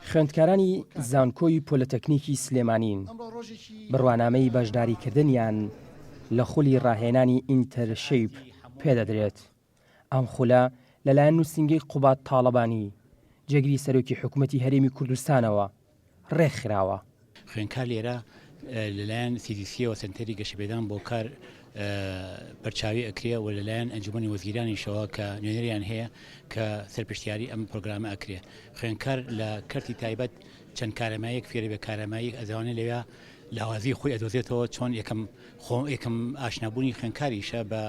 خوێندکارانی زانکۆی پۆلتەکنیکی سلێمانین بڕوانامەی بەشداریکردنیان لە خولی ڕاهێنانی ئینتەرشیپ پێدەدرێت. ئەم خولە لەلایەن نووسینگەی قوبات تاڵەبانی جێگیری سەرۆکی حکوومەتی هەرێمی کوردستانەوە ڕێکخراوە. خوێندکار لێرە لەلایەن CDCەوە سنتەری گەشتبێدان بۆ کار بەرچاوی ئەکرێ و لەلایەن ئەنجومەنی وەزیرانیشەوە کە نوێنەریان هەیە کە سەرپشتیاری ئەم پرۆگرامە ئەکرێ. خوێندکار لە کەرتی تایبەت چەند کارەمایەک فێری بە کارەمایی ئەزانێت لەوێ لاوازی خۆی ئەدۆزێتەوە چۆن یەکەم ئاشنابوونی خوێندکاریشە بە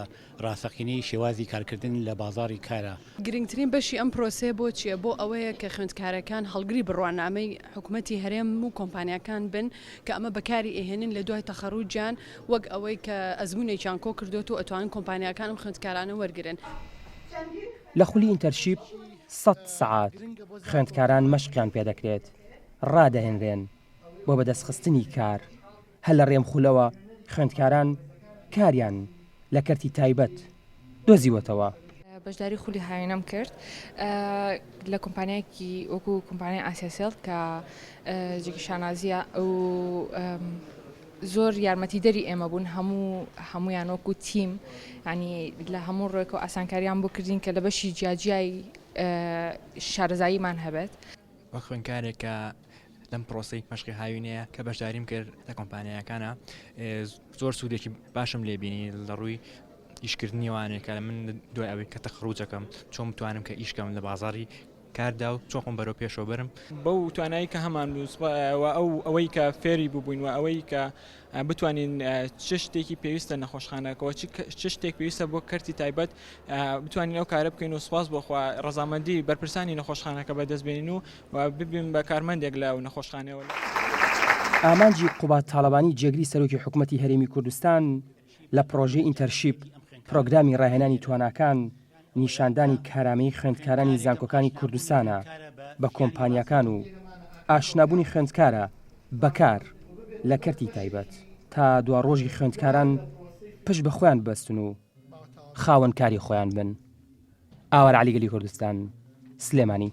ڕاستەقینەی شێوازی کارکردن لە بازاڕی کارە. گرنگترین بەشی ئەم پرۆسێ بۆ چییە؟ بۆ ئەوەیە کە خوێندکارەکان هەڵگری بڕوانامەی حکوومەتی هەرێم و کۆمپانیەکان بن کە ئەمە بەکاری ئێهێنن لە دوای تەخەڕوجیان وەک ئەوەی کە ئەزموونێکیان کۆ کردوێت و ئەتوانن کۆمپانیەکان ئەم خوێندکارانە وەرگرن. لە خولی ئینتەرشیپ 100 سەعات خوێندکاران مەشقیان پێدەکرێت، ڕادەهێنرێن بۆ بەدەستخستنی کار. هەر لە ڕێم خولەوە خوێندکاران کاریان لە کەرتی تایبەت دۆزیوەتەوە. بەشداری خولی هاوێنەم کرد لە کۆمپانیایەکی وەکو کۆمپانیای ئاسیاسێڵ کە جێگی شانازیە و زۆر یارمەتیدەری ئێمە بوون هەمویان وەکو تیم، ینی لە هەموو ڕێک و ئاسانکاریان بۆ کردین کە لە بەشی جیاجیای شارەزاییمان هەبێت. وەک خوێندکارێکە لەم پرۆسی مەشقی هاوینەیە کە بەشداریم کرد لە کۆمپانیەکانە زۆر سوودێکی باشم لێبینی لە ڕووی ئیشکردنی وانێکە لە من دوای ئەوەی کە تەخڕوجەکەم چۆن بتوانم کە ئیشکەم لە بازاڕی کاردا و چۆن خۆم بەرەو پێشەوە برم بەو توانایی کە هەمان ئەوەی کە فێری ببووین و ئەوەی کە بتوانین چ شتێکی پێویستە نەخۆشخانەکەەوە چ شتێک پێویستە بۆ کەرتی تایبەت بتوانین ئەو کارە بکەین و سوپاس بۆخوا ڕەزامەندی بەرپرسانی نەخۆشخانەکە بەدەستبێنین و ببین بە کارمەندێک لە نەخۆشخانەوە. ئامانجی قوبات تاڵەبانی جێگری سەرۆکی حکوومەتی هەرێمی کوردستان لە پرۆژەی ئینتەرشیپ پرۆگرامی ڕاهێنانی تواناکان نیشاندانی کارامەی خوێندکارانی زانکۆکانی کوردستانە بە کۆمپانیەکان و ئاشنابوونی خوێندکارە بەکار لە کەرتی تایبەت تا دوا ڕۆژی خوێندکاران پشت بە خۆیان بەستن و خاوەن کاری خۆیان بن. ئاوار عەلیگەلی کوردستان، سلێمانی.